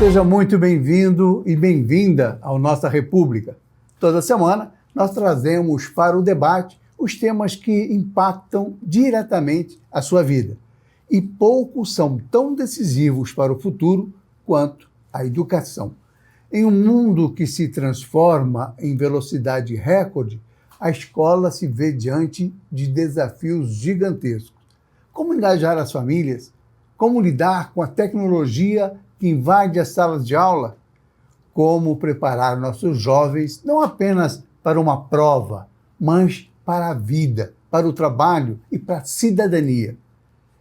Seja muito bem-vindo e bem-vinda à nossa República. Toda semana nós trazemos para o debate os temas que impactam diretamente a sua vida. E poucos são tão decisivos para o futuro quanto a educação. Em um mundo que se transforma em velocidade recorde, a escola se vê diante de desafios gigantescos. Como engajar as famílias? Como lidar com a tecnologia que invade as salas de aula? Como preparar nossos jovens não apenas para uma prova, mas para a vida, para o trabalho e para a cidadania?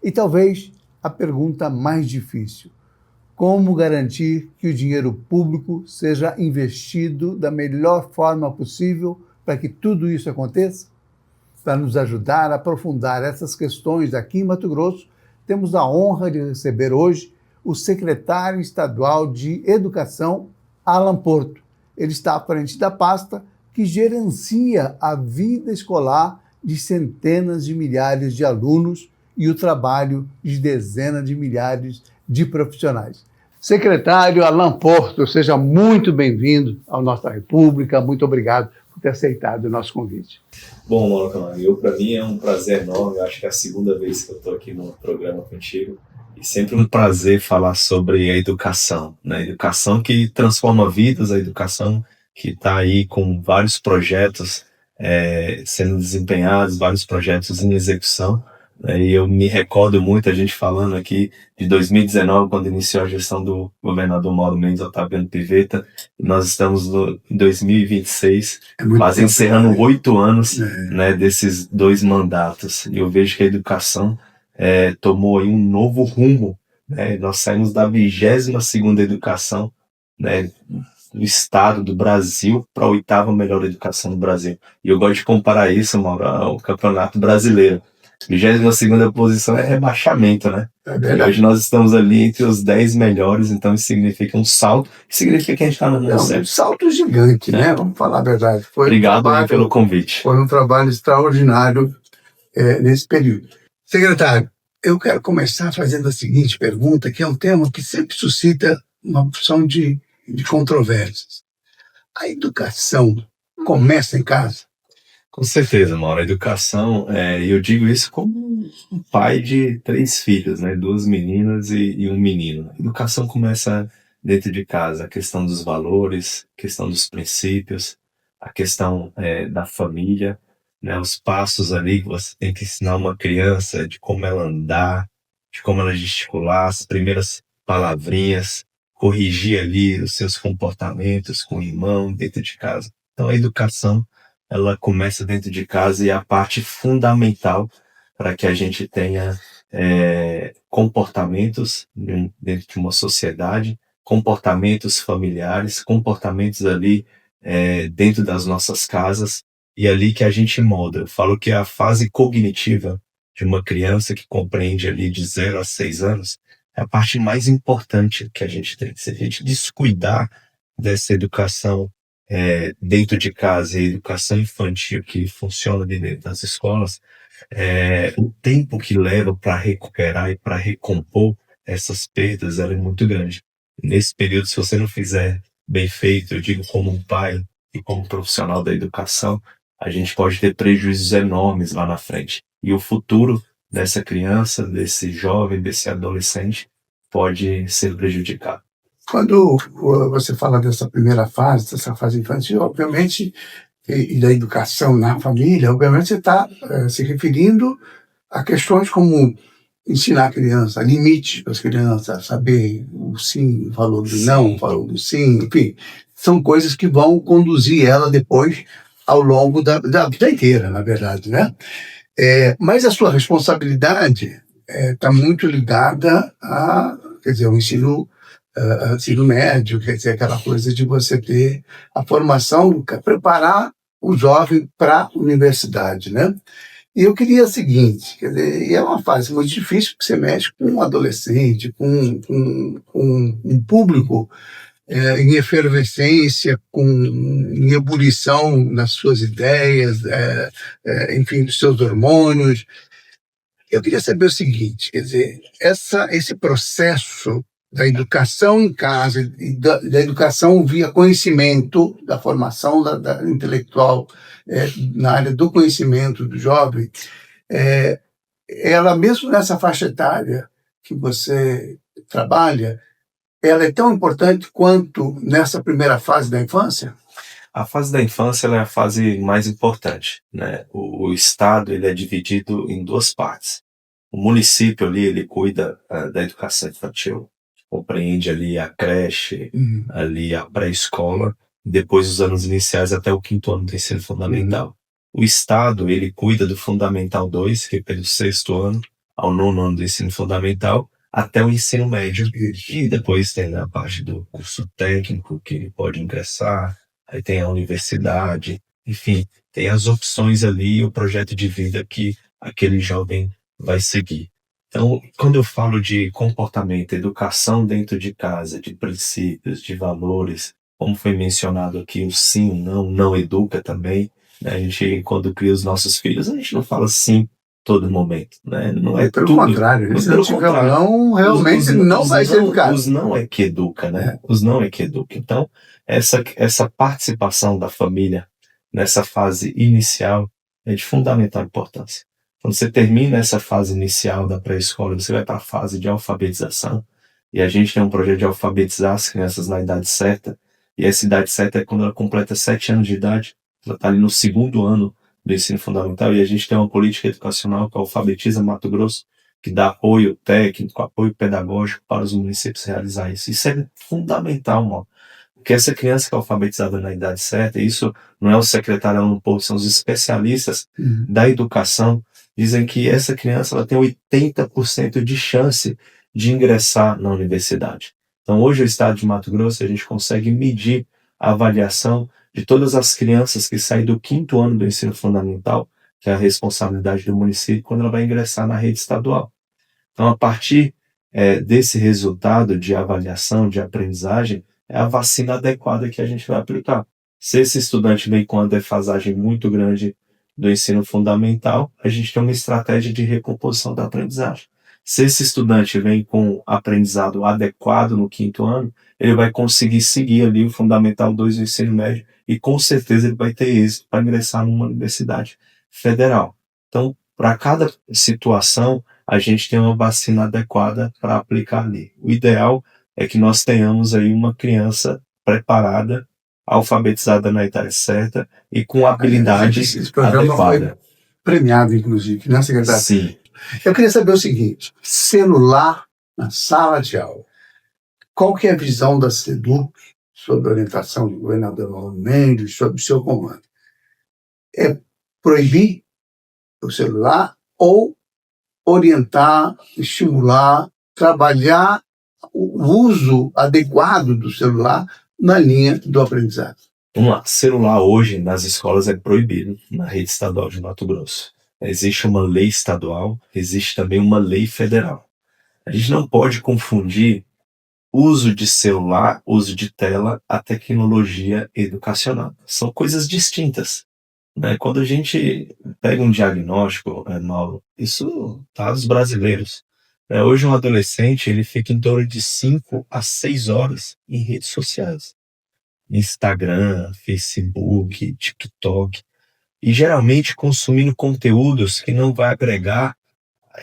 E talvez a pergunta mais difícil: como garantir que o dinheiro público seja investido da melhor forma possível para que tudo isso aconteça? Para nos ajudar a aprofundar essas questões aqui em Mato Grosso, temos a honra de receber hoje o secretário estadual de Educação, Alan Porto. Ele está à frente da pasta que gerencia a vida escolar de centenas de milhares de alunos e o trabalho de dezenas de milhares de profissionais. Secretário Alan Porto, seja muito bem-vindo à nossa República. Muito obrigado por ter aceitado o nosso convite. Bom, Mauro, para mim é um prazer enorme. Eu acho que é a segunda vez que eu estou aqui no programa contigo. E sempre um prazer falar sobre a educação, né? A educação que transforma vidas, a educação que está aí com vários projetos sendo desempenhados, vários projetos em execução. E eu me recordo muito a gente falando aqui de 2019, quando iniciou a gestão do governador Mauro Mendes Otaviano Pivetta. Nós estamos em 2026, quase encerrando 8 anos né, desses 2 mandatos. E eu vejo que a educação tomou aí um novo rumo. Né? Nós saímos da 22ª educação, né, do estado do Brasil para a 8ª melhor educação do Brasil. E eu gosto de comparar isso, Mauro, ao Campeonato Brasileiro. 22ª posição é rebaixamento, né? E hoje nós estamos ali entre os 10 melhores, então isso significa um salto, significa que a gente está no mundo certo. Um salto gigante, né? Vamos falar a verdade. Obrigado pelo convite. Foi um trabalho extraordinário nesse período. Secretário, eu quero começar fazendo a seguinte pergunta, que é um tema que sempre suscita uma opção de controvérsias. A educação começa em casa? Com certeza, Mauro. A educação, eu digo isso como um pai de 3 filhos, né? 2 meninas e um menino. A educação começa dentro de casa, a questão dos valores, a questão dos princípios, a questão da família, né? Os passos ali que você tem que ensinar uma criança, de como ela andar, de como ela gesticular, as primeiras palavrinhas, corrigir ali os seus comportamentos com o irmão dentro de casa. Então a educação ela começa dentro de casa e é a parte fundamental para que a gente tenha comportamentos dentro de uma sociedade, comportamentos familiares, comportamentos ali dentro das nossas casas e ali que a gente molda. Eu falo que a fase cognitiva de uma criança que compreende ali de 0 a 6 anos é a parte mais importante que a gente tem. Se a gente descuidar dessa educação dentro de casa e educação infantil que funciona dentro das escolas, o tempo que leva para recuperar e para recompor essas perdas ela é muito grande. Nesse período, se você não fizer bem feito, eu digo como um pai e como profissional da educação, a gente pode ter prejuízos enormes lá na frente. E o futuro dessa criança, desse jovem, desse adolescente pode ser prejudicado. Quando você fala dessa primeira fase, dessa fase infantil, obviamente, e da educação na família, obviamente você está se referindo a questões como ensinar a criança, limite para as crianças, saber o sim, o valor do não, o valor do sim, enfim, são coisas que vão conduzir ela depois ao longo da vida inteira, na verdade, né? Mas a sua responsabilidade está muito ligada quer dizer, o ensino médio, quer dizer, aquela coisa de você ter a formação, preparar o jovem para a universidade, né? E eu queria o seguinte, quer dizer, é uma fase muito difícil, porque você mexe com um adolescente, com um público em efervescência, em ebulição nas suas ideias, enfim, dos seus hormônios. Eu queria saber o seguinte, quer dizer, esse processo da educação em casa e da educação via conhecimento, da formação da intelectual na área do conhecimento do jovem, ela mesmo nessa faixa etária que você trabalha, ela é tão importante quanto nessa primeira fase da infância? A fase da infância ela é a fase mais importante, né? O Estado ele é dividido em duas partes. O município ali ele cuida da educação infantil, compreende ali a creche, ali a pré-escola, depois os anos iniciais até o 5º ano do ensino fundamental. O Estado ele cuida do Fundamental 2, que é pelo 6º ano ao 9º ano do ensino fundamental, até o ensino médio. E depois tem a parte do curso técnico que ele pode ingressar, aí tem a universidade, enfim, tem as opções ali e o projeto de vida que aquele jovem vai seguir. Então, quando eu falo de comportamento, educação dentro de casa, de princípios, de valores, como foi mencionado aqui, o sim, o não educa também, né? A gente, quando cria os nossos filhos, a gente não fala sim todo momento, né? Não é pelo tudo. contrário, se não tiver um não, realmente não vai ser educado. Os não é que educa, né? Os não é que educa. Então, essa participação da família nessa fase inicial é de fundamental importância. Quando você termina essa fase inicial da pré-escola, você vai para a fase de alfabetização, e a gente tem um projeto de alfabetizar as crianças na idade certa, e essa idade certa é quando ela completa 7 anos de idade, ela está ali no 2º ano do ensino fundamental, e a gente tem uma política educacional que alfabetiza Mato Grosso, que dá apoio técnico, apoio pedagógico para os municípios realizar isso. Isso é fundamental, mano. Porque essa criança que é alfabetizada na idade certa, isso não é o secretário no povo, são os especialistas da educação, dizem que essa criança ela tem 80% de chance de ingressar na universidade. Então hoje o estado de Mato Grosso a gente consegue medir a avaliação de todas as crianças que saem do 5º ano do ensino fundamental, que é a responsabilidade do município, quando ela vai ingressar na rede estadual. Então a partir desse resultado de avaliação, de aprendizagem, é a vacina adequada que a gente vai aplicar. Se esse estudante vem com uma defasagem muito grande do ensino fundamental, a gente tem uma estratégia de recomposição da aprendizagem. Se esse estudante vem com aprendizado adequado no 5º ano, ele vai conseguir seguir ali o Fundamental 2 do ensino médio e com certeza ele vai ter êxito para ingressar numa universidade federal. Então, para cada situação, a gente tem uma vacina adequada para aplicar ali. O ideal é que nós tenhamos aí uma criança preparada, alfabetizada na idade certa e com habilidade Esse programa adequada. Foi premiado, inclusive, né, secretário? Sim. Eu queria saber o seguinte, celular na sala de aula. Qual que é a visão da SEDUC sobre a orientação do governador Mauro Mendes, sobre o seu comando? É proibir o celular ou orientar, estimular, trabalhar o uso adequado do celular na linha do aprendizado? Vamos lá, celular hoje nas escolas é proibido na rede estadual de Mato Grosso. Existe uma lei estadual, existe também uma lei federal. A gente não pode confundir uso de celular, uso de tela, a tecnologia educacional. São coisas distintas, né? Quando a gente pega um diagnóstico, Mauro, isso tá dos brasileiros. Hoje um adolescente ele fica em torno de 5 a 6 horas em redes sociais. Instagram, Facebook, TikTok. E geralmente consumindo conteúdos que não vai agregar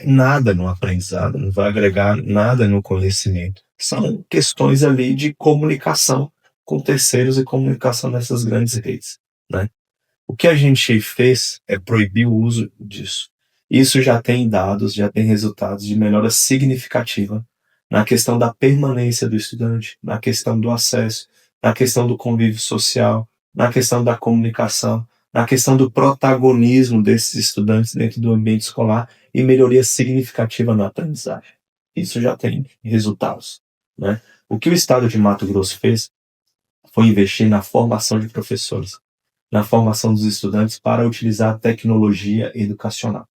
nada no aprendizado, não vai agregar nada no conhecimento. São questões ali de comunicação com terceiros e comunicação nessas grandes redes, né? O que a gente fez é proibir o uso disso. Isso já tem dados, já tem resultados de melhora significativa na questão da permanência do estudante, na questão do acesso, na questão do convívio social, na questão da comunicação, na questão do protagonismo desses estudantes dentro do ambiente escolar e melhoria significativa na aprendizagem. Isso já tem resultados, né? O que o estado de Mato Grosso fez foi investir na formação de professores, na formação dos estudantes para utilizar a tecnologia educacional.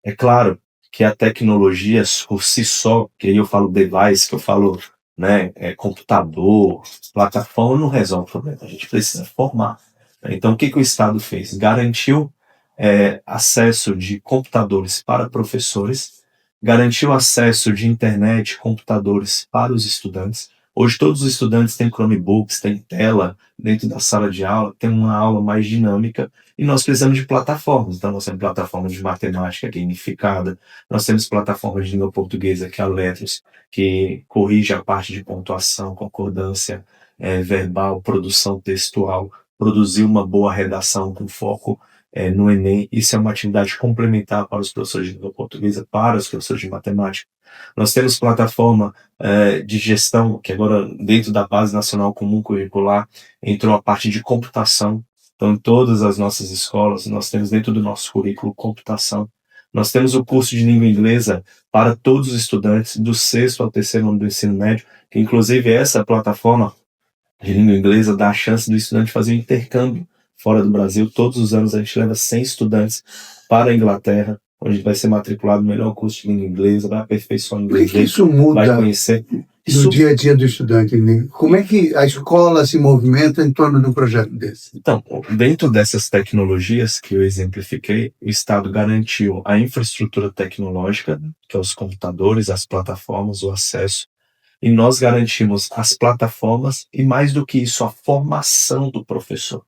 É claro que a tecnologia por si só, que aí eu falo device, que eu falo, né, computador, plataforma, não resolve o problema. A gente precisa formar. Então, o que o Estado fez? Garantiu acesso de computadores para professores garantir o acesso de internet, computadores para os estudantes. Hoje todos os estudantes têm Chromebooks, têm tela dentro da sala de aula, tem uma aula mais dinâmica e nós precisamos de plataformas. Então nós temos plataformas de matemática gamificada, nós temos plataformas de língua portuguesa, que é a Letros, que corrige a parte de pontuação, concordância verbal, produção textual, produzir uma boa redação com foco no Enem. Isso é uma atividade complementar para os professores de língua portuguesa, para os professores de matemática. Nós temos plataforma de gestão, que agora dentro da Base Nacional Comum Curricular entrou a parte de computação. Então, em todas as nossas escolas, nós temos dentro do nosso currículo computação. Nós temos o curso de língua inglesa para todos os estudantes, do 6º ao 3º ano do ensino médio, que inclusive essa plataforma de língua inglesa dá a chance do estudante fazer um intercâmbio fora do Brasil. Todos os anos a gente leva 100 estudantes para a Inglaterra, onde vai ser matriculado no melhor curso de língua inglesa, vai aperfeiçoar o Por inglês, que isso muda vai conhecer. no dia a dia do estudante, né? Como é que a escola se movimenta em torno de um projeto desse? Então, dentro dessas tecnologias que eu exemplifiquei, o Estado garantiu a infraestrutura tecnológica, que é os computadores, as plataformas, o acesso, e nós garantimos as plataformas e, mais do que isso, a formação do professor.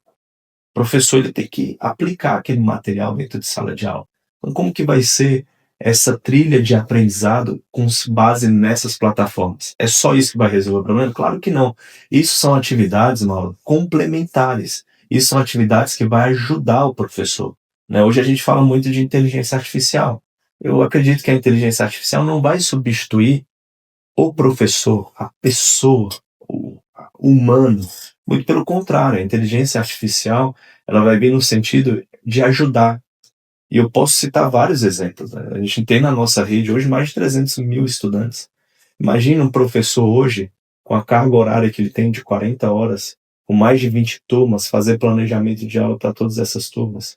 O professor ele tem que aplicar aquele material dentro de sala de aula. Então, como que vai ser essa trilha de aprendizado com base nessas plataformas? É só isso que vai resolver o problema? Claro que não. Isso são atividades, Mauro, complementares. Isso são atividades que vão ajudar o professor, né? Hoje a gente fala muito de inteligência artificial. Eu acredito que a inteligência artificial não vai substituir o professor, a pessoa, o humano. Muito pelo contrário, a inteligência artificial ela vai vir no sentido de ajudar. E eu posso citar vários exemplos, né? A gente tem na nossa rede hoje mais de 300 mil estudantes. Imagina um professor hoje, com a carga horária que ele tem de 40 horas, com mais de 20 turmas, fazer planejamento de aula para todas essas turmas,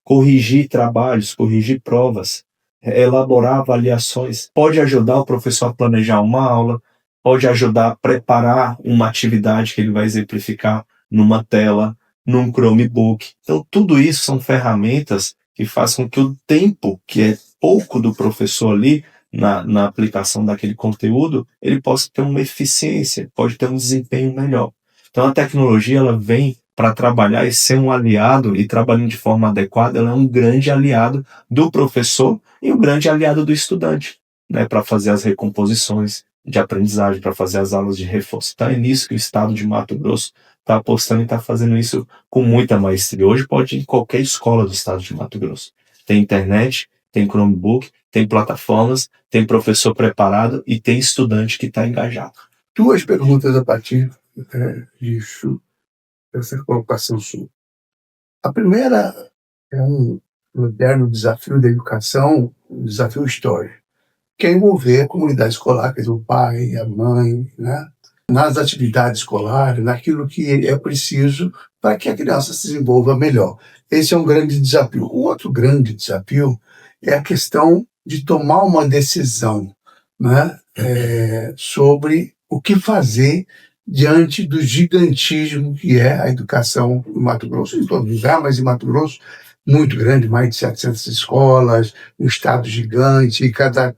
corrigir trabalhos, corrigir provas, elaborar avaliações. Pode ajudar o professor a planejar uma aula, pode ajudar a preparar uma atividade que ele vai exemplificar numa tela, num Chromebook. Então, tudo isso são ferramentas que fazem com que o tempo, que é pouco do professor ali, na aplicação daquele conteúdo, ele possa ter uma eficiência, pode ter um desempenho melhor. Então, a tecnologia ela vem para trabalhar e ser um aliado, e trabalhando de forma adequada, ela é um grande aliado do professor e um grande aliado do estudante, né, para fazer as recomposições de aprendizagem, para fazer as aulas de reforço. Então é nisso que o estado de Mato Grosso está apostando e está fazendo isso com muita maestria. Hoje pode ir em qualquer escola do estado de Mato Grosso. Tem internet, tem Chromebook, tem plataformas, tem professor preparado e tem estudante que está engajado. Duas perguntas a partir disso, dessa colocação sua. A primeira é um moderno desafio da educação, um desafio histórico, que é envolver a comunidade escolar, quer dizer, o pai, a mãe, né? Nas atividades escolares, naquilo que é preciso para que a criança se desenvolva melhor. Esse é um grande desafio. O outro grande desafio é a questão de tomar uma decisão, né, sobre o que fazer diante do gigantismo que é a educação em Mato Grosso, em todo lugar, mas em Mato Grosso, muito grande, mais de 700 escolas, um estado gigante, cada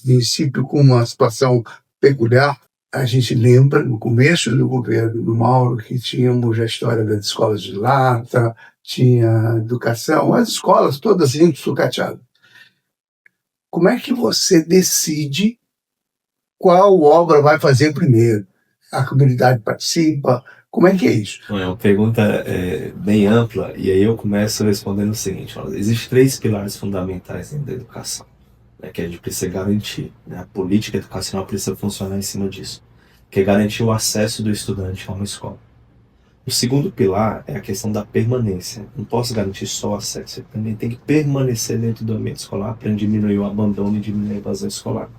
município com uma situação peculiar. A gente lembra, no começo do governo do Mauro, que tínhamos a história das escolas de lata, tinha educação, as escolas todas indo sucateadas. Como é que você decide qual obra vai fazer primeiro? A comunidade participa? Como é que é isso? É uma pergunta bem ampla, e aí eu começo respondendo o seguinte: existem 3 pilares fundamentais dentro da educação, né, que a gente precisa garantir, né? A política educacional precisa funcionar em cima disso, que é garantir o acesso do estudante a uma escola. O segundo pilar é a questão da permanência. Não posso garantir só o acesso, ele também tem que permanecer dentro do ambiente escolar para diminuir o abandono e diminuir a evasão escolar.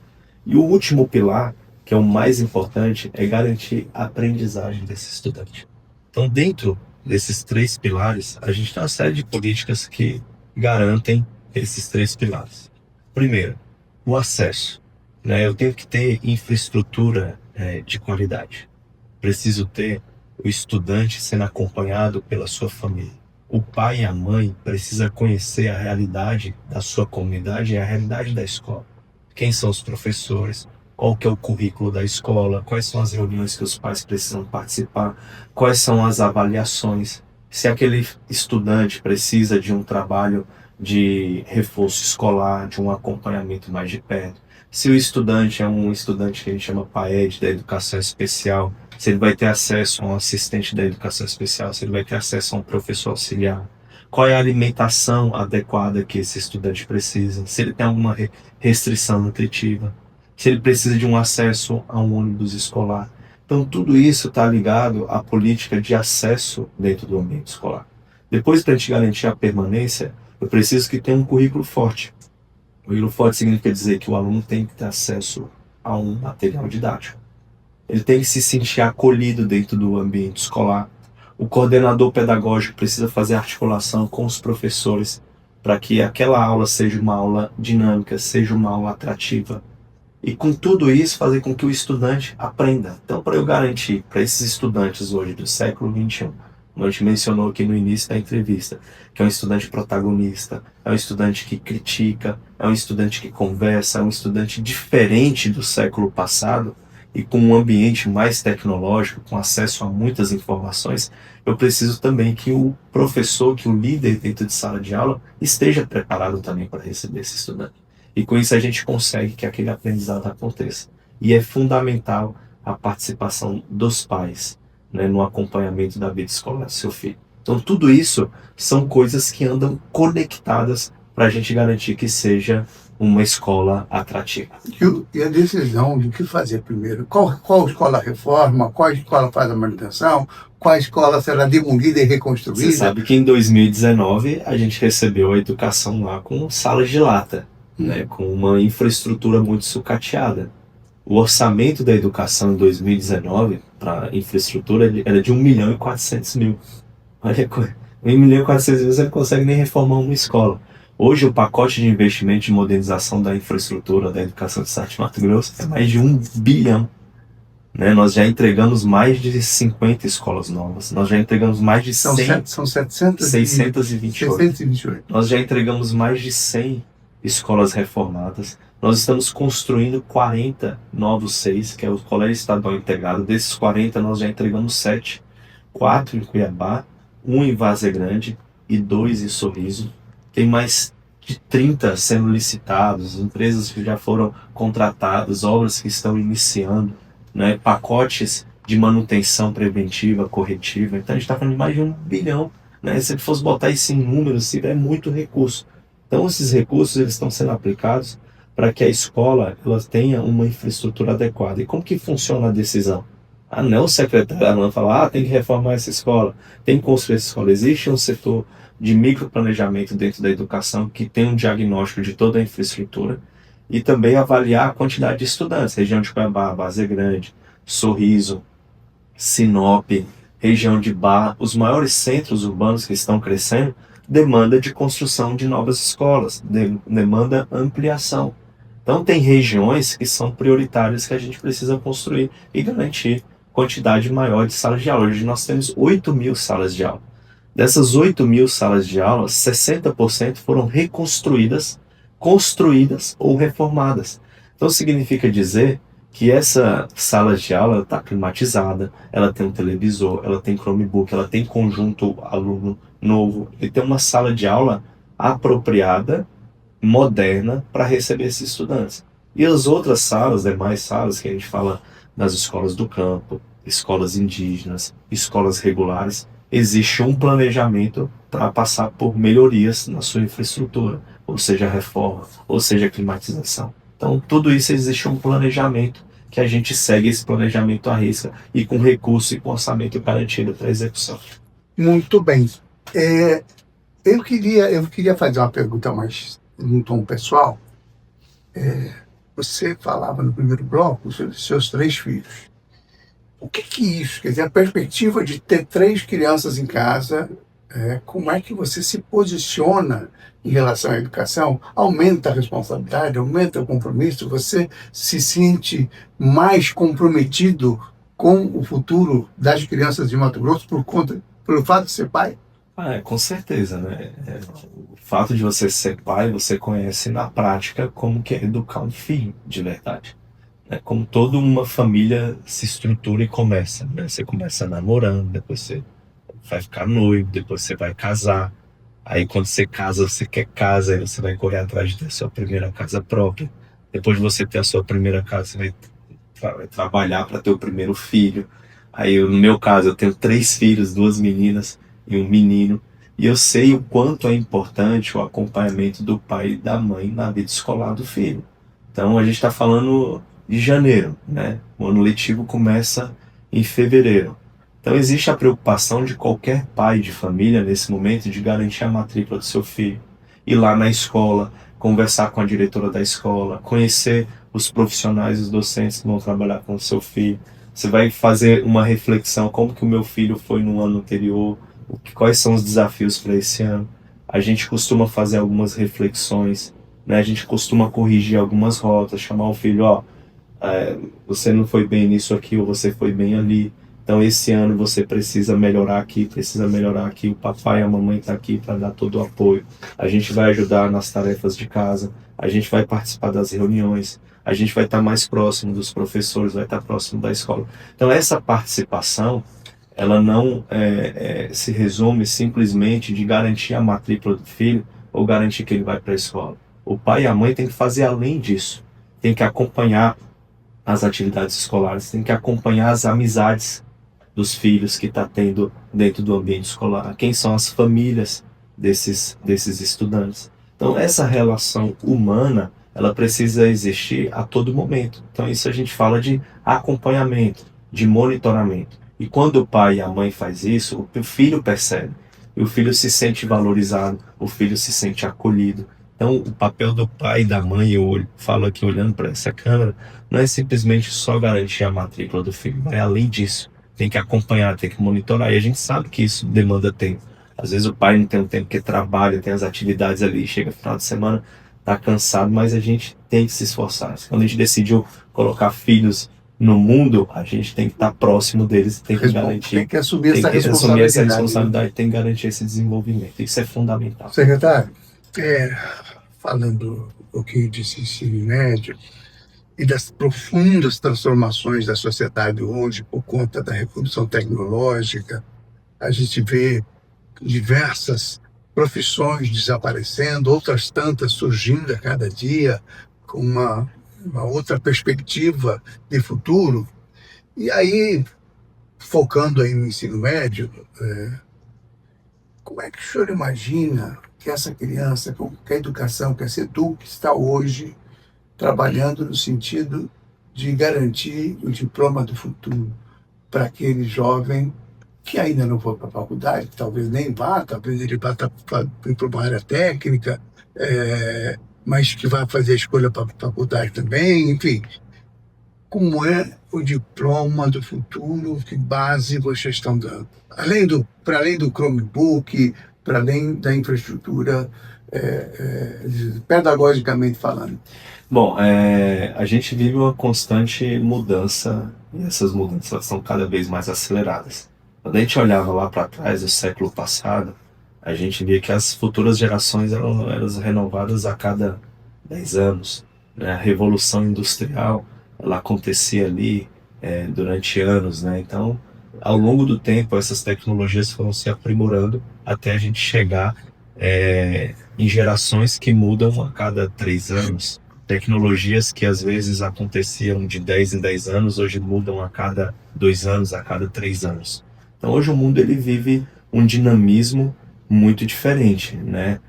E o último pilar, que é o mais importante, é garantir a aprendizagem desse estudante. Então, dentro desses 3 pilares, a gente tem uma série de políticas que garantem esses 3 pilares. Primeiro, o acesso, né? Eu tenho que ter infraestrutura de qualidade. Preciso ter o estudante sendo acompanhado pela sua família. O pai e a mãe precisam conhecer a realidade da sua comunidade e a realidade da escola. quem são os professores, qual que é o currículo da escola, quais são as reuniões que os pais precisam participar, quais são as avaliações, se aquele estudante precisa de um trabalho de reforço escolar, de um acompanhamento mais de perto, se o estudante é um estudante que a gente chama PAED, da educação especial, se ele vai ter acesso a um assistente da educação especial, se ele vai ter acesso a um professor auxiliar, qual é a alimentação adequada que esse estudante precisa, se ele tem alguma restrição nutritiva, se ele precisa de um acesso a um ônibus escolar. Então, tudo isso está ligado à política de acesso dentro do ambiente escolar. Depois, para a gente garantir a permanência, eu preciso que tenha um currículo forte. O currículo forte significa dizer que o aluno tem que ter acesso a um material didático. Ele tem que se sentir acolhido dentro do ambiente escolar. O coordenador pedagógico precisa fazer articulação com os professores para que aquela aula seja uma aula dinâmica, seja uma aula atrativa. E com tudo isso, fazer com que o estudante aprenda. Então, para eu garantir para esses estudantes hoje do século XXI, como a gente mencionou aqui no início da entrevista, que é um estudante protagonista, é um estudante que critica, é um estudante que conversa, é um estudante diferente do século passado e com um ambiente mais tecnológico, com acesso a muitas informações, eu preciso também que o professor, que o líder dentro de sala de aula esteja preparado também para receber esse estudante. E com isso a gente consegue que aquele aprendizado aconteça. E é fundamental a participação dos pais, né, no acompanhamento da vida escolar do seu filho. Então tudo isso são coisas que andam conectadas para a gente garantir que seja uma escola atrativa. E a decisão de o que fazer primeiro? Qual escola reforma? Qual escola faz a manutenção? Qual escola será demolida e reconstruída? Você sabe que em 2019 a gente recebeu a educação lá com salas de lata, né, com uma infraestrutura muito sucateada. O orçamento da educação em 2019 para infraestrutura era de 1.400.000. Olha, 1.400.000 você não consegue nem reformar uma escola. Hoje o pacote de investimento de modernização da infraestrutura da educação do estado de Mato Grosso é mais de 1 bilhão. Né? Nós já entregamos mais de 50 escolas novas. Nós já entregamos mais de 100... São 700 628. Nós já entregamos mais de 100 escolas reformadas. Nós estamos construindo 40 novos SEIs, que é o Colégio Estadual Integrado. Desses 40, nós já entregamos 7. 4 em Cuiabá, 1 em Várzea Grande e 2 em Sorriso. Tem mais de 30 sendo licitados, empresas que já foram contratadas, obras que estão iniciando, né, pacotes de manutenção preventiva, corretiva. Então a gente está falando de mais de 1 bilhão. Né? Se ele fosse botar isso em números, é muito recurso. Então esses recursos eles estão sendo aplicados para que a escola ela tenha uma infraestrutura adequada. E como que funciona a decisão? Não é o secretário não fala, tem que reformar essa escola, tem que construir essa escola. Existe um setor de microplanejamento dentro da educação que tem um diagnóstico de toda a infraestrutura e também avaliar a quantidade de estudantes. Região de Cuiabá, Várzea Grande, Sorriso, Sinop, região de Barra, os maiores centros urbanos que estão crescendo, demanda de construção de novas escolas, demanda ampliação. Então tem regiões que são prioritárias que a gente precisa construir e garantir quantidade maior de salas de aula. Hoje nós temos 8.000 salas de aula. Dessas 8.000 salas de aula, 60% foram reconstruídas, construídas ou reformadas. Então significa dizer que essa sala de aula está climatizada, ela tem um televisor, ela tem Chromebook, ela tem conjunto aluno novo, e tem uma sala de aula apropriada, moderna, para receber esses estudantes. E as outras salas, demais salas que a gente fala das escolas do campo, escolas indígenas, escolas regulares, existe um planejamento para passar por melhorias na sua infraestrutura, ou seja, reforma, ou seja, climatização. Então, tudo isso existe um planejamento que a gente segue esse planejamento à risca e com recurso e com orçamento garantido para a execução. Muito bem. Eu queria fazer uma pergunta mais num tom pessoal. Você falava no primeiro bloco sobre seus 3 filhos. O que é isso? Quer dizer, a perspectiva de ter 3 crianças em casa, como é que você se posiciona em relação à educação? Aumenta a responsabilidade, aumenta o compromisso? Você se sente mais comprometido com o futuro das crianças de Mato Grosso pelo fato de ser pai? Com certeza, né? O fato de você ser pai, você conhece na prática como que é educar um filho de verdade. Né? Como toda uma família se estrutura e começa, né? Você começa namorando, depois você vai ficar noivo, depois você vai casar. Aí quando você casa, você quer casa, aí você vai correr atrás de ter a sua primeira casa própria. Depois de você ter a sua primeira casa, você vai trabalhar para ter o primeiro filho. Aí, no meu caso, eu tenho 3 filhos, 2 meninas e um menino. E eu sei o quanto é importante o acompanhamento do pai e da mãe na vida escolar do filho. Então, a gente está falando de janeiro, né? O ano letivo começa em fevereiro. Então, existe a preocupação de qualquer pai de família nesse momento de garantir a matrícula do seu filho. Ir lá na escola, conversar com a diretora da escola, conhecer os profissionais, os docentes que vão trabalhar com o seu filho. Você vai fazer uma reflexão, como que o meu filho foi no ano anterior, quais são os desafios para esse ano. A gente costuma fazer algumas reflexões, né? A gente costuma corrigir algumas rotas, chamar o filho, você não foi bem nisso aqui, ou você foi bem ali. Então esse ano você precisa melhorar aqui, precisa melhorar aqui. O papai e a mamãe estão aqui para dar todo o apoio. A gente vai ajudar nas tarefas de casa, a gente vai participar das reuniões, a gente vai estar mais próximo dos professores, vai estar próximo da escola. Então essa participação, ela não se resume simplesmente de garantir a matrícula do filho ou garantir que ele vai para a escola. O pai e a mãe têm que fazer além disso. Tem que acompanhar as atividades escolares, tem que acompanhar as amizades dos filhos que está tendo dentro do ambiente escolar, quem são as famílias desses estudantes. Então essa relação humana, ela precisa existir a todo momento. Então isso a gente fala de acompanhamento, de monitoramento. E quando o pai e a mãe faz isso, o filho percebe, e o filho se sente valorizado, o filho se sente acolhido. Então o papel do pai e da mãe, eu falo aqui olhando para essa câmera, não é simplesmente só garantir a matrícula do filho, vai além disso. Tem que acompanhar, tem que monitorar, e a gente sabe que isso demanda tempo. Às vezes o pai não tem o tempo porque trabalha, tem as atividades ali, chega no final de semana, tá cansado, mas a gente tem que se esforçar. Quando a gente decidiu colocar filhos no mundo, a gente tem que estar próximo deles, tem que garantir. Tem que assumir tem essa que assumir responsabilidade. essa responsabilidade, tem que garantir esse desenvolvimento. Isso é fundamental. Secretário, falando um pouquinho de ensino médio e das profundas transformações da sociedade hoje por conta da revolução tecnológica, a gente vê diversas profissões desaparecendo, outras tantas surgindo a cada dia com uma outra perspectiva de futuro. E aí, focando aí no ensino médio, como é que o senhor imagina que essa criança, que a educação, que a SEDUC está hoje trabalhando no sentido de garantir o diploma do futuro para aquele jovem que ainda não foi para a faculdade, talvez nem vá, talvez ele vá para uma área técnica, mas que vai fazer a escolha para a faculdade também, enfim. Como é o diploma do futuro, que base vocês estão dando? Para além do Chromebook, para além da infraestrutura, pedagogicamente falando. Bom, a gente vive uma constante mudança, e essas mudanças são cada vez mais aceleradas. Quando a gente olhava lá para trás, do século passado, a gente via que as futuras gerações eram renovadas a cada 10 anos. Né? A revolução industrial, ela acontecia ali durante anos, né? Então, ao longo do tempo, essas tecnologias foram se aprimorando até a gente chegar em gerações que mudam a cada 3 anos. Tecnologias que às vezes aconteciam de 10 em 10 anos, hoje mudam a cada 2 anos, a cada 3 anos. Então hoje o mundo ele vive um dinamismo muito diferente, né?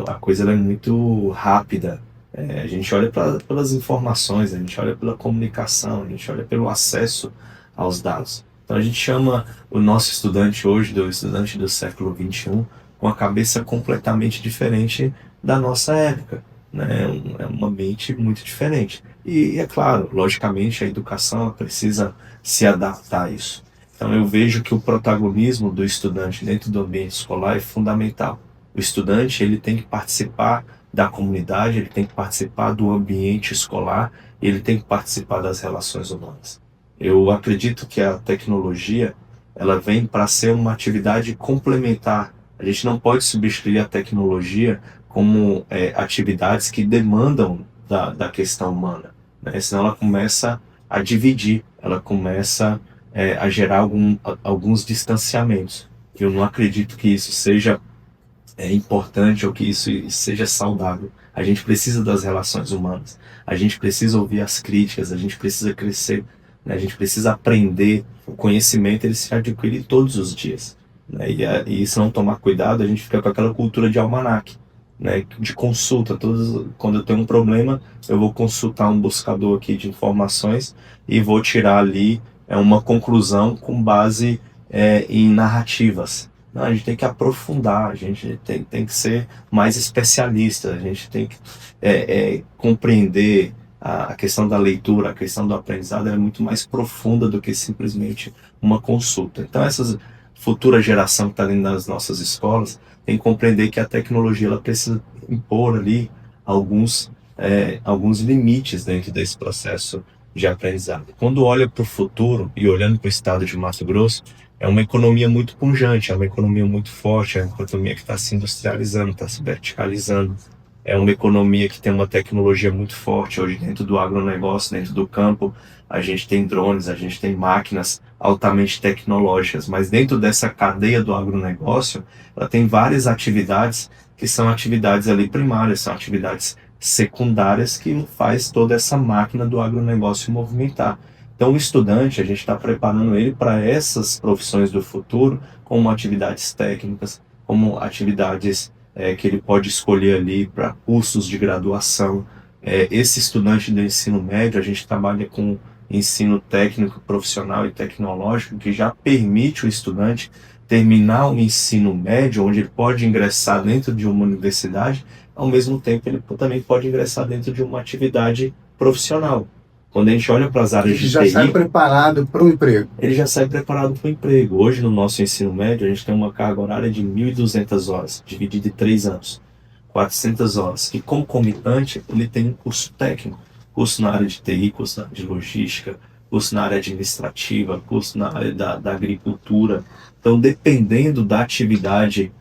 A coisa ela é muito rápida. A gente olha pelas informações, a gente olha pela comunicação, a gente olha pelo acesso aos dados. Então a gente chama o nosso estudante hoje, do estudante do século XXI, com a cabeça completamente diferente da nossa época. Né? É uma mente muito diferente. E é claro, logicamente, a educação precisa se adaptar a isso. Então eu vejo que o protagonismo do estudante dentro do ambiente escolar é fundamental. O estudante ele tem que participar da comunidade, ele tem que participar do ambiente escolar, ele tem que participar das relações humanas. Eu acredito que a tecnologia ela vem para ser uma atividade complementar A gente não pode substituir a tecnologia como atividades que demandam da questão humana, né? Senão ela começa a dividir, ela começa a gerar alguns distanciamentos. Eu não acredito que isso seja importante ou que isso seja saudável. A gente precisa das relações humanas, a gente precisa ouvir as críticas, a gente precisa crescer, né? A gente precisa aprender. O conhecimento ele se adquire todos os dias, né? E se não tomar cuidado, a gente fica com aquela cultura de almanaque, né? De consulta. Quando eu tenho um problema, eu vou consultar um buscador aqui de informações e vou tirar ali uma conclusão com base em narrativas. Não, a gente tem que aprofundar, a gente tem que ser mais especialista, a gente tem que compreender a questão da leitura, a questão do aprendizado é muito mais profunda do que simplesmente uma consulta. Então essa futura geração que está dentro das nossas escolas tem que compreender que a tecnologia ela precisa impor ali alguns limites dentro desse processo de aprendizado. Quando olha para o futuro e olhando para o estado de Mato Grosso, é uma economia muito pujante, é uma economia muito forte, é uma economia que está se industrializando, está se verticalizando. É uma economia que tem uma tecnologia muito forte. Hoje, dentro do agronegócio, dentro do campo, a gente tem drones, a gente tem máquinas altamente tecnológicas, mas dentro dessa cadeia do agronegócio, ela tem várias atividades que são atividades ali primárias, são atividades secundárias que faz toda essa máquina do agronegócio movimentar. Então, o estudante, a gente está preparando ele para essas profissões do futuro, como atividades técnicas, como atividades que ele pode escolher ali para cursos de graduação. Esse estudante do ensino médio, a gente trabalha com ensino técnico, profissional e tecnológico, que já permite o estudante terminar o ensino médio, onde ele pode ingressar dentro de uma universidade, ao mesmo tempo ele também pode ingressar dentro de uma atividade profissional. Quando a gente olha para as áreas de TI... Ele já sai preparado para o emprego. Ele já sai preparado para o emprego. Hoje, no nosso ensino médio, a gente tem uma carga horária de 1.200 horas, dividida em 3 anos. 400 horas. E, concomitante, ele tem um curso técnico. Curso na área de TI, curso na área de logística, curso na área administrativa, curso na área da agricultura. Então, dependendo da atividade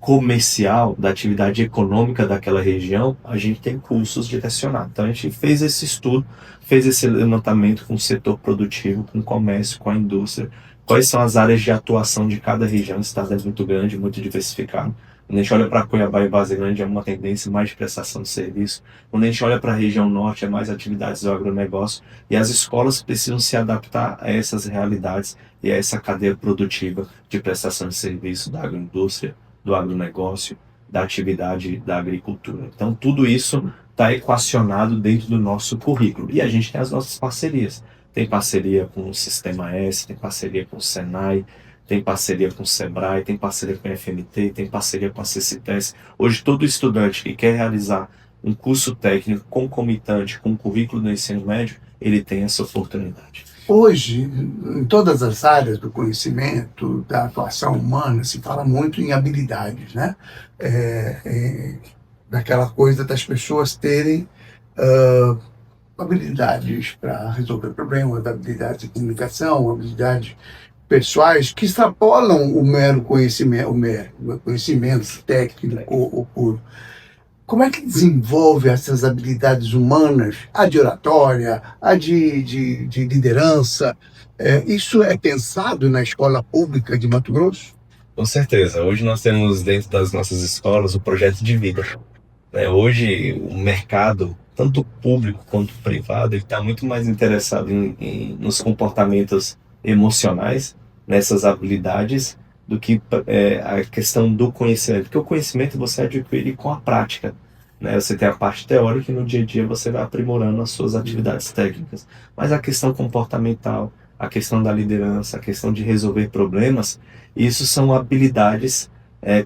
comercial, da atividade econômica daquela região, a gente tem cursos direcionados. Então a gente fez esse estudo, fez esse levantamento com o setor produtivo, com o comércio, com a indústria, quais são as áreas de atuação de cada região. O estado é muito grande, muito diversificado. Quando a gente olha para Cuiabá e Várzea Grande, é uma tendência mais de prestação de serviço. Quando a gente olha para a região norte, é mais atividades do agronegócio. E as escolas precisam se adaptar a essas realidades e a essa cadeia produtiva de prestação de serviço da agroindústria, do agronegócio, da atividade da agricultura. Então, tudo isso está equacionado dentro do nosso currículo. E a gente tem as nossas parcerias. Tem parceria com o Sistema S, tem parceria com o Senai, tem parceria com o Sebrae, tem parceria com a FMT, tem parceria com a CCTES. Hoje, todo estudante que quer realizar um curso técnico concomitante com o currículo do ensino médio, ele tem essa oportunidade. Hoje, em todas as áreas do conhecimento, da atuação humana, se fala muito em habilidades, né? Daquela coisa das pessoas terem habilidades para resolver problemas, habilidades de comunicação, habilidades pessoais que extrapolam o mero conhecimento técnico ou puro. Como é que desenvolve essas habilidades humanas, a de oratória, a de liderança? Isso é pensado na escola pública de Mato Grosso? Com certeza. Hoje nós temos dentro das nossas escolas o projeto de vida. Hoje o mercado, tanto público quanto privado, ele está muito mais interessado nos comportamentos emocionais, nessas habilidades, do que a questão do conhecimento. Porque o conhecimento você adquire com a prática, né? Você tem a parte teórica e no dia a dia você vai aprimorando as suas atividades técnicas. Mas a questão comportamental, a questão da liderança, a questão de resolver problemas, isso são habilidades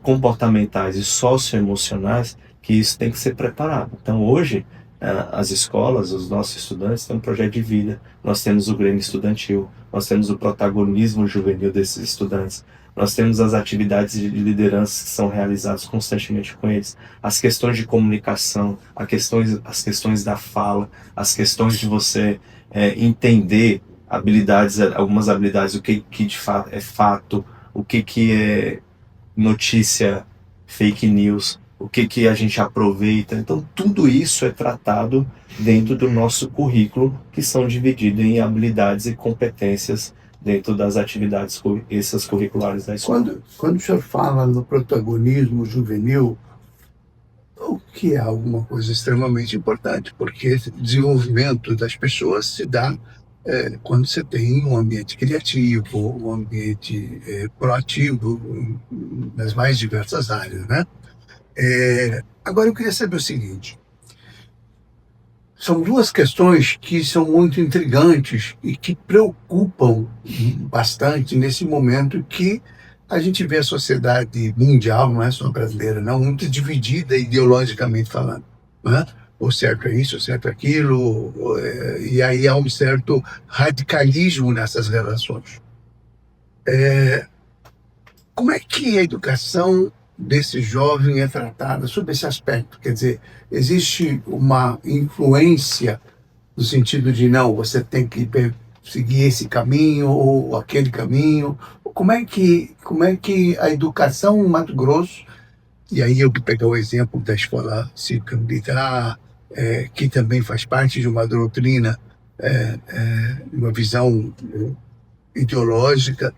comportamentais e socioemocionais que isso tem que ser preparado. Então hoje, as escolas, os nossos estudantes têm um projeto de vida, nós temos o Grêmio Estudantil, nós temos o protagonismo juvenil desses estudantes, nós temos as atividades de liderança que são realizadas constantemente com eles, as questões de comunicação, as questões da fala, as questões de você entender habilidades, algumas habilidades, o que de fato é fato, o que é notícia fake news, o que a gente aproveita. Então, tudo isso é tratado dentro do nosso currículo, que são divididos em habilidades e competências dentro das atividades extracurriculares da escola. Quando o senhor fala no protagonismo juvenil, o que é alguma coisa extremamente importante, porque esse desenvolvimento das pessoas se dá quando você tem um ambiente criativo, um ambiente proativo nas mais diversas áreas, né? Agora eu queria saber o seguinte: são duas questões que são muito intrigantes e que preocupam bastante nesse momento que a gente vê a sociedade mundial, não é só brasileira, não, muito dividida ideologicamente falando, né? O certo é isso, o certo é aquilo, e aí há um certo radicalismo nessas relações. Como é que a educação desse jovem é tratada sob esse aspecto? Quer dizer, existe uma influência no sentido de não, você tem que seguir esse caminho ou aquele caminho? Como é que a educação no Mato Grosso, e aí eu que pegar o exemplo da escola cívico-militar, que também faz parte de uma doutrina, uma visão ideológica,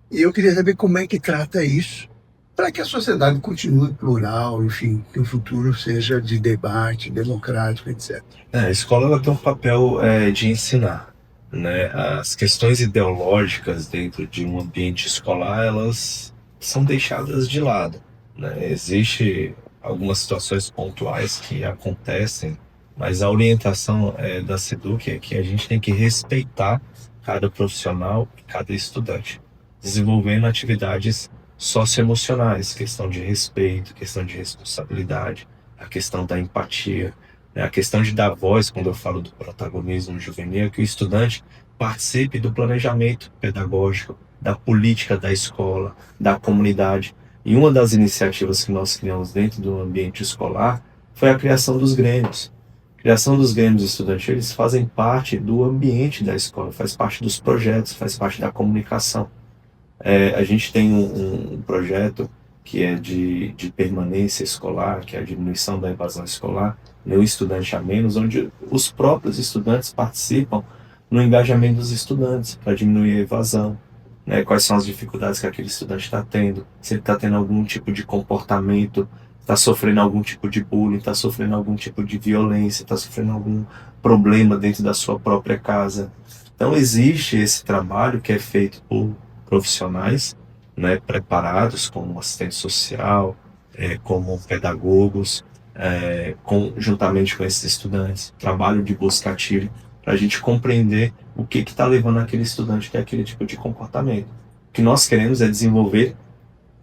e eu queria saber como é que trata isso, para que a sociedade continue plural, enfim, que o futuro seja de debate, democrático, etc. A escola ela tem um papel de ensinar, né? As questões ideológicas dentro de um ambiente escolar, elas são deixadas de lado, né? Existe algumas situações pontuais que acontecem, mas a orientação da SEDUC é que a gente tem que respeitar cada profissional e cada estudante, desenvolvendo atividades socioemocionais, questão de respeito, questão de responsabilidade, a questão da empatia, né? A questão de dar voz, quando eu falo do protagonismo juvenil, é que o estudante participe do planejamento pedagógico, da política da escola, da comunidade. E uma das iniciativas que nós criamos dentro do ambiente escolar foi a criação dos grêmios. A criação dos grêmios estudantis, eles fazem parte do ambiente da escola, faz parte dos projetos, faz parte da comunicação. A gente tem um projeto que é de permanência escolar, que é a diminuição da evasão escolar, né, um estudante a menos, onde os próprios estudantes participam no engajamento dos estudantes para diminuir a evasão, né, quais são as dificuldades que aquele estudante está tendo, se ele está tendo algum tipo de comportamento, está sofrendo algum tipo de bullying, está sofrendo algum tipo de violência, está sofrendo algum problema dentro da sua própria casa. Então existe esse trabalho que é feito por profissionais, né, preparados como assistente social, como pedagogos, juntamente com esses estudantes, trabalho de busca ativa, para a gente compreender o que está levando aquele estudante a ter aquele tipo de comportamento. O que nós queremos é desenvolver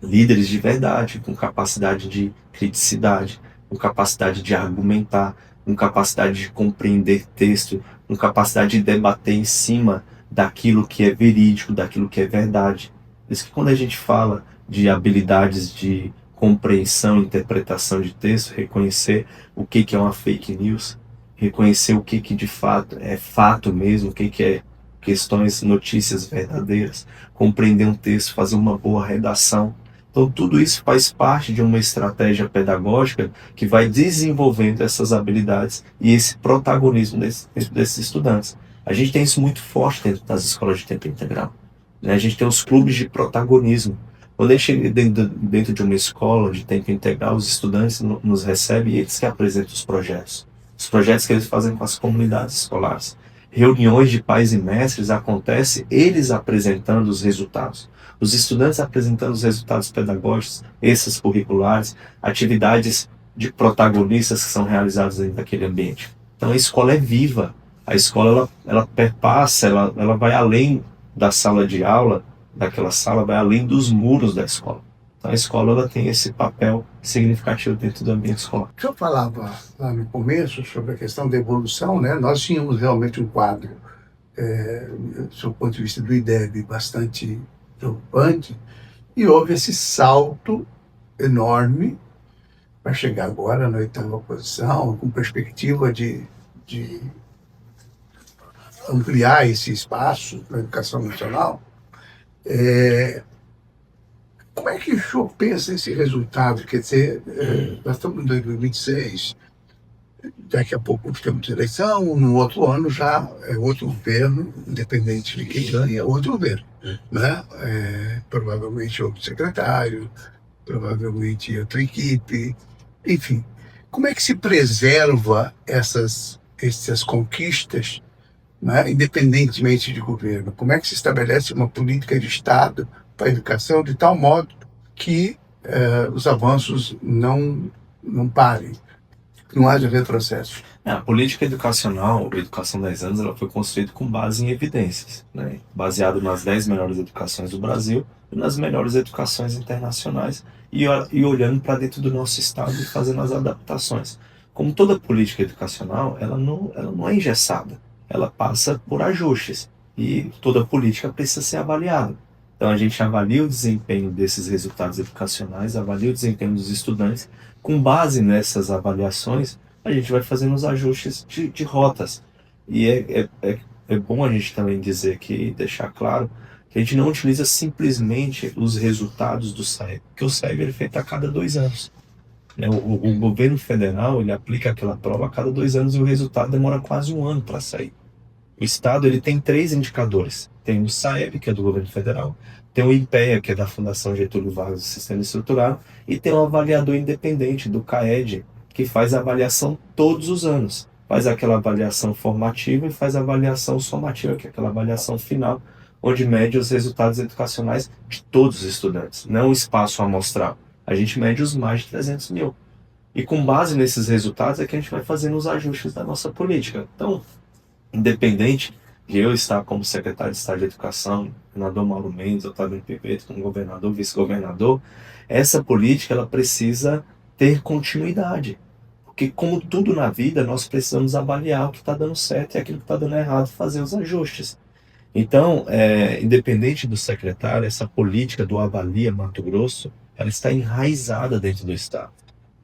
líderes de verdade, com capacidade de criticidade, com capacidade de argumentar, com capacidade de compreender texto, com capacidade de debater em cima daquilo que é verídico, daquilo que é verdade. Por isso que quando a gente fala de habilidades de compreensão e interpretação de texto, reconhecer o que é uma fake news, reconhecer o que de fato é fato mesmo, o que é questões, notícias verdadeiras, compreender um texto, fazer uma boa redação. Então tudo isso faz parte de uma estratégia pedagógica que vai desenvolvendo essas habilidades e esse protagonismo desses estudantes. A gente tem isso muito forte dentro das escolas de tempo integral, né? A gente tem os clubes de protagonismo. Quando a gente chega dentro de uma escola de tempo integral, os estudantes nos recebem e eles que apresentam os projetos. Os projetos que eles fazem com as comunidades escolares. Reuniões de pais e mestres acontecem eles apresentando os resultados. Os estudantes apresentando os resultados pedagógicos, essas curriculares, atividades de protagonistas que são realizadas dentro daquele ambiente. Então a escola é viva. A escola ela perpassa, ela vai além da sala de aula, daquela sala, vai além dos muros da escola. Então a escola ela tem esse papel significativo dentro do ambiente escolar. O senhor falava lá no começo sobre a questão da evolução, né? Nós tínhamos realmente um quadro, do ponto de vista do IDEB, bastante preocupante, e houve esse salto enorme para chegar agora na 8ª posição, com perspectiva de ampliar esse espaço na educação nacional. Como é que o senhor pensa esse resultado? Quer dizer, nós estamos em 2026, daqui a pouco temos eleição, no outro ano já é outro governo, independente de quem ganha, é outro governo. Né? Provavelmente outro secretário, provavelmente outra equipe, enfim. Como é que se preserva essas conquistas, né, independentemente de governo? Como é que se estabelece uma política de Estado para a educação de tal modo que os avanços não parem, que não haja retrocesso? A política educacional, a Educação 10 anos, ela foi construída com base em evidências, né? Baseado nas 10 melhores educações do Brasil e nas melhores educações internacionais e olhando para dentro do nosso estado e fazendo as adaptações. Como toda política educacional, ela não é engessada, ela passa por ajustes e toda política precisa ser avaliada. Então a gente avalia o desempenho desses resultados educacionais, avalia o desempenho dos estudantes. Com base nessas avaliações, a gente vai fazendo os ajustes de rotas. E é bom a gente também dizer aqui, deixar claro, que a gente não utiliza simplesmente os resultados do SAEB, porque o SAEB é feito a cada 2 anos. O governo federal ele aplica aquela prova a cada 2 anos e o resultado demora quase 1 ano para sair. O Estado ele tem 3 indicadores. Tem o SAEB, que é do governo federal, tem o IPEA, que é da Fundação Getúlio Vargas do Sistema Estruturado, e tem um avaliador independente do CAED, que faz a avaliação todos os anos. Faz aquela avaliação formativa e faz a avaliação somativa, que é aquela avaliação final, onde mede os resultados educacionais de todos os estudantes, não o espaço amostral. A gente mede os mais de 300 mil. E com base nesses resultados é que a gente vai fazendo os ajustes da nossa política. Então, independente de eu estar como secretário de Estado de Educação, senador Mauro Mendes, Otávio Pepetto, como governador, vice-governador, essa política ela precisa ter continuidade. Porque como tudo na vida, nós precisamos avaliar o que está dando certo e aquilo que está dando errado, fazer os ajustes. Então, independente do secretário, essa política do Avalia Mato Grosso, ela está enraizada dentro do Estado.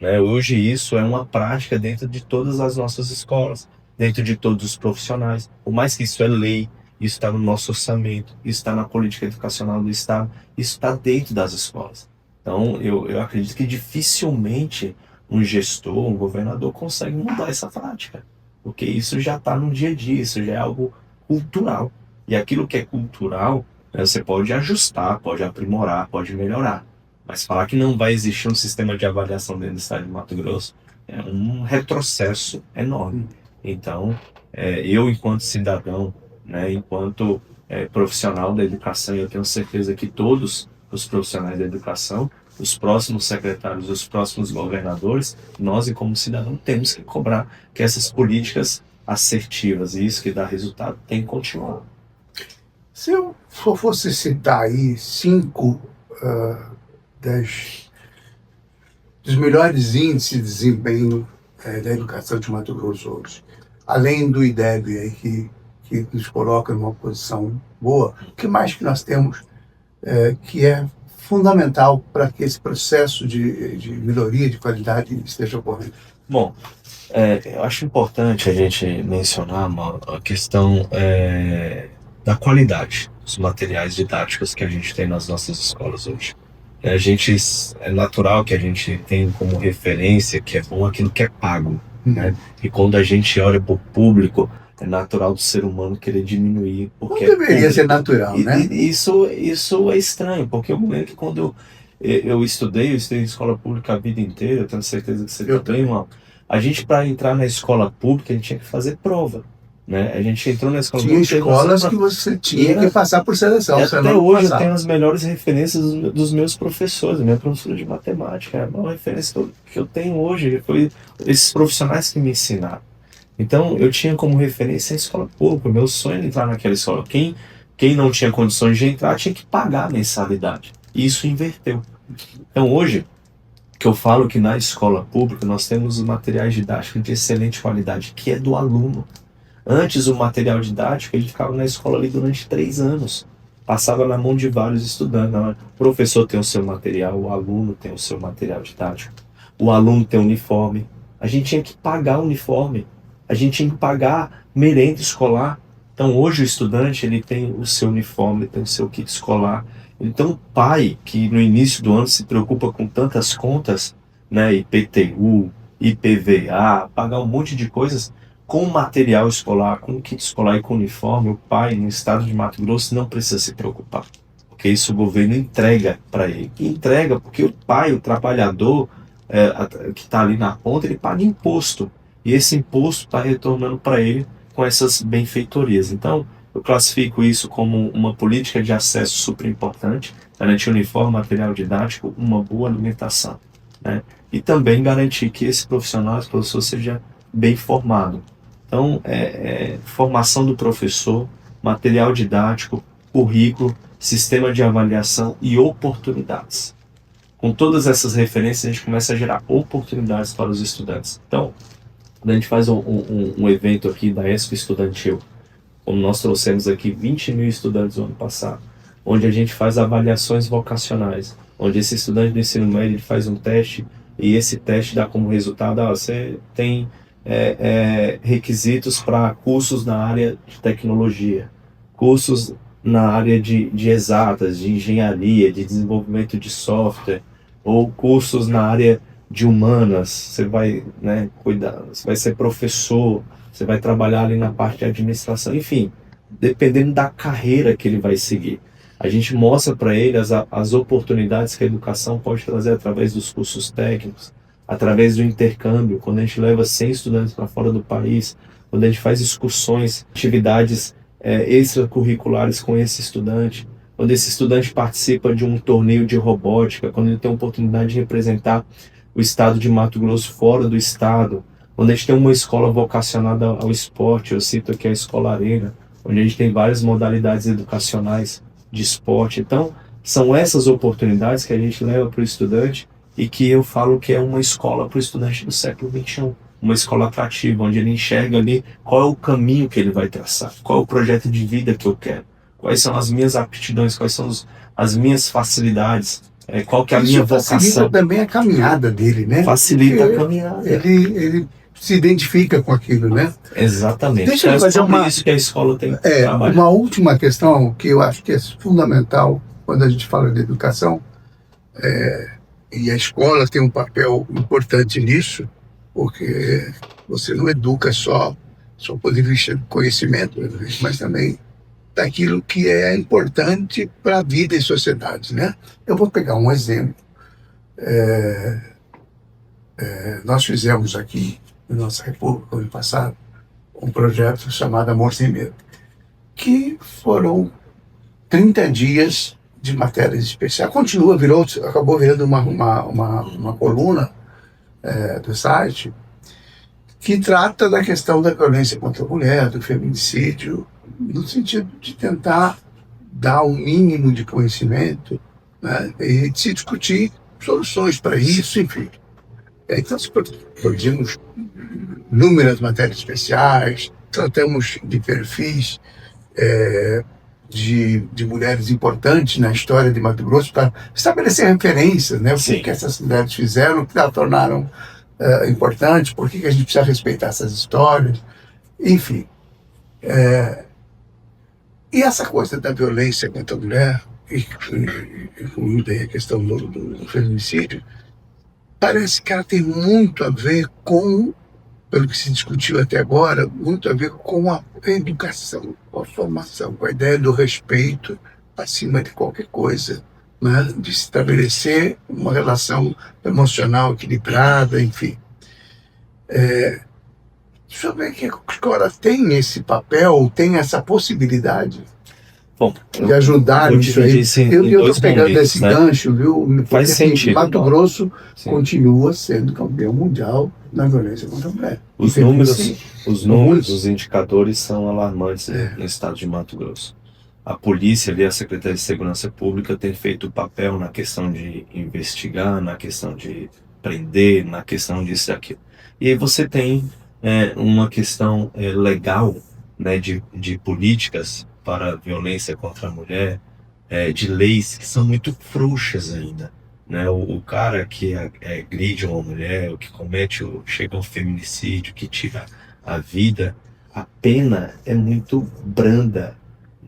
Né? Hoje isso é uma prática dentro de todas as nossas escolas, dentro de todos os profissionais. Por mais que isso é lei, isso está no nosso orçamento, isso está na política educacional do Estado, isso está dentro das escolas. Então, eu acredito que dificilmente um gestor, um governador consegue mudar essa prática, porque isso já está no dia a dia, isso já é algo cultural. E aquilo que é cultural, você pode ajustar, pode aprimorar, pode melhorar. Mas falar que não vai existir um sistema de avaliação dentro do Estado de Mato Grosso é um retrocesso enorme. Então, eu enquanto cidadão, né, enquanto profissional da educação, eu tenho certeza que todos os profissionais da educação, os próximos secretários, os próximos governadores, nós, como cidadão, temos que cobrar que essas políticas assertivas e isso que dá resultado tem que continuar. Se eu só fosse citar aí 5 dos melhores índices de desempenho da educação de Mato Grosso hoje, além do IDEB aí, que nos coloca numa posição boa, o que mais que nós temos que é fundamental para que esse processo de melhoria de qualidade esteja ocorrendo? Bom, eu acho importante a gente mencionar a questão da qualidade dos materiais didáticos que a gente tem nas nossas escolas hoje. É natural que a gente tenha como referência que é bom aquilo que é pago, né? E quando a gente olha para o público, é natural do ser humano querer diminuir. Porque não deveria ser natural, né? Isso é estranho, porque eu me lembro que quando eu estudei em escola pública a vida inteira, eu tenho certeza que você também, irmão. A gente, para entrar na escola pública, a gente tinha que fazer prova. Né? A gente entrou na escola pública. Tinha escolas que você tinha que passar por seleção. Até hoje eu tenho as melhores referências dos meus professores. Minha professora de matemática, a maior referência que eu tenho hoje foi esses profissionais que me ensinaram. Então eu tinha como referência a escola pública. Meu sonho era entrar naquela escola. Quem não tinha condições de entrar tinha que pagar a mensalidade. E isso inverteu. Então hoje, que eu falo que na escola pública nós temos os materiais didáticos de excelente qualidade, que é do aluno. Antes, o material didático, ele ficava na escola ali durante 3 anos. Passava na mão de vários estudantes. O professor tem o seu material, o aluno tem o seu material didático. O aluno tem o uniforme. A gente tinha que pagar o uniforme. A gente tinha que pagar merenda escolar. Então, hoje, o estudante ele tem o seu uniforme, tem o seu kit escolar. Então, o pai que no início do ano se preocupa com tantas contas, né, IPTU, IPVA, pagar um monte de coisas, com material escolar, com kit escolar e com uniforme, o pai no estado de Mato Grosso não precisa se preocupar, porque isso o governo entrega para ele. E entrega porque o pai, o trabalhador que está ali na ponta, ele paga imposto. E esse imposto está retornando para ele com essas benfeitorias. Então, eu classifico isso como uma política de acesso super importante, garantir uniforme, material didático, uma boa alimentação, né? E também garantir que esse profissional, esse professor, seja bem formado. Então, formação do professor, material didático, currículo, sistema de avaliação e oportunidades. Com todas essas referências, a gente começa a gerar oportunidades para os estudantes. Então, quando a gente faz um evento aqui da Expo Estudantil, como nós trouxemos aqui 20 mil estudantes no ano passado, onde a gente faz avaliações vocacionais, onde esse estudante do ensino médio ele faz um teste e esse teste dá como resultado, você tem requisitos para cursos na área de tecnologia, cursos na área de exatas, de engenharia, de desenvolvimento de software, ou cursos na área de humanas, você vai, né, cuidar, você vai ser professor, você vai trabalhar ali na parte de administração, enfim, dependendo da carreira que ele vai seguir. A gente mostra para ele as oportunidades que a educação pode trazer através dos cursos técnicos, através do intercâmbio, quando a gente leva 100 estudantes para fora do país, quando a gente faz excursões, atividades extracurriculares com esse estudante, quando esse estudante participa de um torneio de robótica, quando ele tem a oportunidade de representar o estado de Mato Grosso fora do estado, quando a gente tem uma escola vocacionada ao esporte, eu cito aqui a Escola Arena, onde a gente tem várias modalidades educacionais de esporte. Então, são essas oportunidades que a gente leva para o estudante e que eu falo que é uma escola para o estudante do século XXI. Uma escola atrativa, onde ele enxerga ali qual é o caminho que ele vai traçar, qual é o projeto de vida que eu quero, quais são as minhas aptidões, quais são as minhas facilidades, qual que é a minha vocação. Facilita também a caminhada dele, né? Facilita a caminhada. Ele se identifica com aquilo, né? Exatamente. Deixa eu fazer isso que a escola tem que trabalhar. Uma última questão que eu acho que é fundamental quando a gente fala de educação, e a escola tem um papel importante nisso, porque você não educa só do ponto de vista do conhecimento, mas também daquilo que é importante para a vida e sociedade, né? Eu vou pegar um exemplo. Nós fizemos aqui na nossa República, ano passado, um projeto chamado Amor Sem Medo, que foram 30 dias de matérias especiais. Acabou virando uma coluna do site que trata da questão da violência contra a mulher, do feminicídio, no sentido de tentar dar um mínimo de conhecimento, né, e de se discutir soluções para isso, enfim. Então, produzimos inúmeras matérias especiais, tratamos de perfis de mulheres importantes na história de Mato Grosso para estabelecer referências, né? O que essas mulheres fizeram, o que elas tornaram importantes, por que a gente precisa respeitar essas histórias, enfim. E essa coisa da violência contra a mulher, incluindo aí a questão do feminicídio, parece que ela tem muito a ver com, pelo que se discutiu até agora, muito a ver com a educação, com a formação, com a ideia do respeito acima de qualquer coisa, né? De estabelecer uma relação emocional equilibrada, enfim. Deixa eu ver que a escola tem esse papel, tem essa possibilidade. Bom, de ajudar nisso aí. Eu estou pegando esse gancho, viu? Porque, faz sentido. Mato Grosso continua sendo campeão mundial na violência contra a mulher. Os números, os indicadores são alarmantes no estado de Mato Grosso. A polícia ali, a Secretaria de Segurança Pública tem feito o papel na questão de investigar, na questão de prender, na questão disso e daquilo. E aí você tem uma questão legal, né, de políticas para a violência contra a mulher, de leis que são muito frouxas ainda, né? O cara que agride uma mulher, o que chega ao feminicídio, que tira a vida, a pena é muito branda,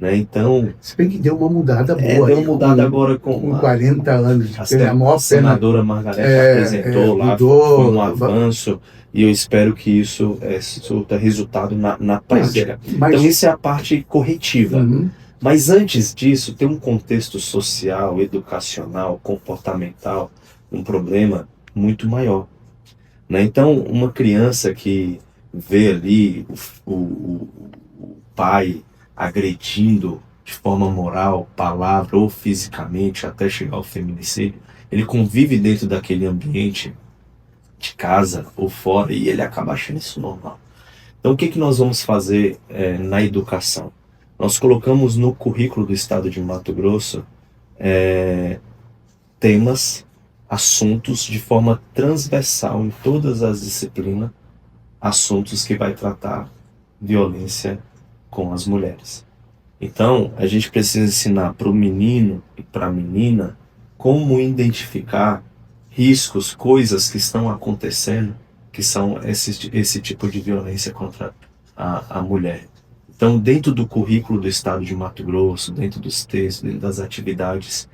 né? Então, Se bem que deu uma mudada boa. deu aí, uma mudada agora com 40 anos. a senadora Margareth apresentou lá, mudou, foi um avanço, e eu espero que isso surta resultado na prática. Mas, Então, isso é a parte corretiva. Uhum. Mas antes disso, tem um contexto social, educacional, comportamental, um problema muito maior, né? Então, uma criança que vê ali o pai agredindo de forma moral, palavra ou fisicamente, até chegar ao feminicídio, ele convive dentro daquele ambiente de casa ou fora e ele acaba achando isso normal. Então, o que nós vamos fazer na educação? Nós colocamos no currículo do Estado de Mato Grosso temas, assuntos de forma transversal em todas as disciplinas, assuntos que vai tratar violência com as mulheres. Então, a gente precisa ensinar para o menino e para a menina como identificar riscos, coisas que estão acontecendo, que são esse tipo de violência contra a mulher. Então, dentro do currículo do Estado de Mato Grosso, dentro dos textos, dentro das atividades,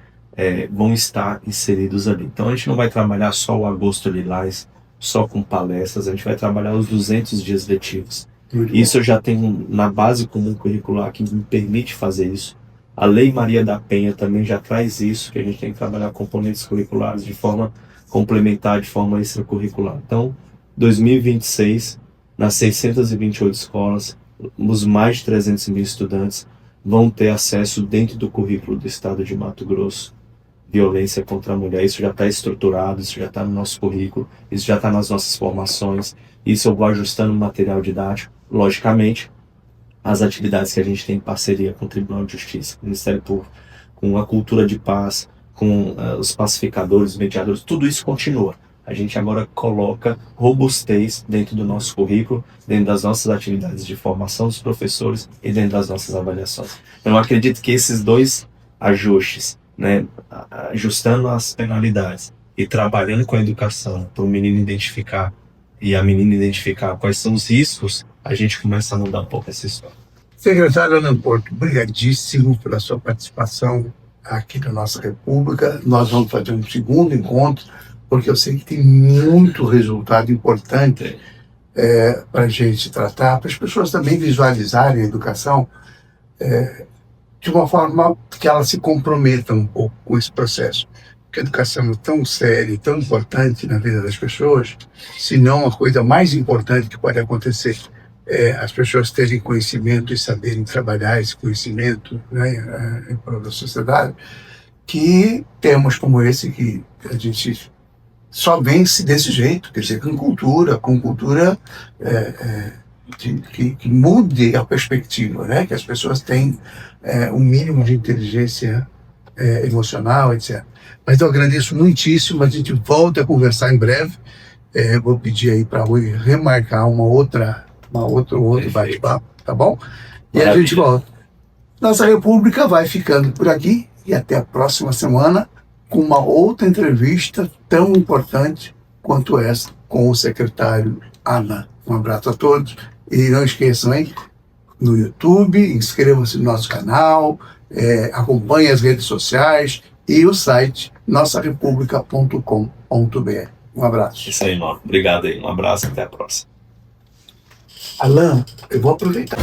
vão estar inseridos ali. Então, a gente não vai trabalhar só o Agosto Lilás, só com palestras, a gente vai trabalhar os 200 dias letivos. Isso eu já tenho na base comum curricular que me permite fazer isso. A Lei Maria da Penha também já traz isso, que a gente tem que trabalhar componentes curriculares de forma complementar, de forma extracurricular. Então, 2026, nas 628 escolas, os mais de 300 mil estudantes vão ter acesso dentro do currículo do Estado de Mato Grosso, violência contra a mulher. Isso já está estruturado, isso já está no nosso currículo, isso já está nas nossas formações, isso eu vou ajustando o material didático. Logicamente, as atividades que a gente tem em parceria com o Tribunal de Justiça, com o Ministério Público, com a cultura de paz, com os pacificadores, os mediadores, tudo isso continua. A gente agora coloca robustez dentro do nosso currículo, dentro das nossas atividades de formação dos professores e dentro das nossas avaliações. Então, eu acredito que esses dois ajustes, né, ajustando as penalidades e trabalhando com a educação para o menino identificar e a menina identificar quais são os riscos, a gente começa a mudar um pouco essa história. Secretário Alan Porto, obrigadíssimo pela sua participação aqui na nossa República. Nós vamos fazer um segundo encontro, porque eu sei que tem muito resultado importante para a gente tratar, para as pessoas também visualizarem a educação de uma forma que elas se comprometam um pouco com esse processo. Porque a educação é tão séria e tão importante na vida das pessoas, se não a coisa mais importante que pode acontecer as pessoas terem conhecimento e saberem trabalhar esse conhecimento, né, em prol da sociedade, que temas como esse que a gente só vence desse jeito, quer dizer, com cultura que mude a perspectiva, né, que as pessoas tenham um mínimo de inteligência emocional, etc. Mas eu agradeço muitíssimo, a gente volta a conversar em breve, vou pedir aí para remarcar outro bate-papo, tá bom? E a gente volta. Nossa República vai ficando por aqui e até a próxima semana com uma outra entrevista tão importante quanto essa com o secretário Alan. Um abraço a todos e não esqueçam, hein? No YouTube, inscrevam-se no nosso canal, acompanhem as redes sociais e o site nossarepublica.com.br. Um abraço. Isso aí, Mauro. Obrigado aí. Um abraço e até a próxima. Alan, eu vou aproveitar.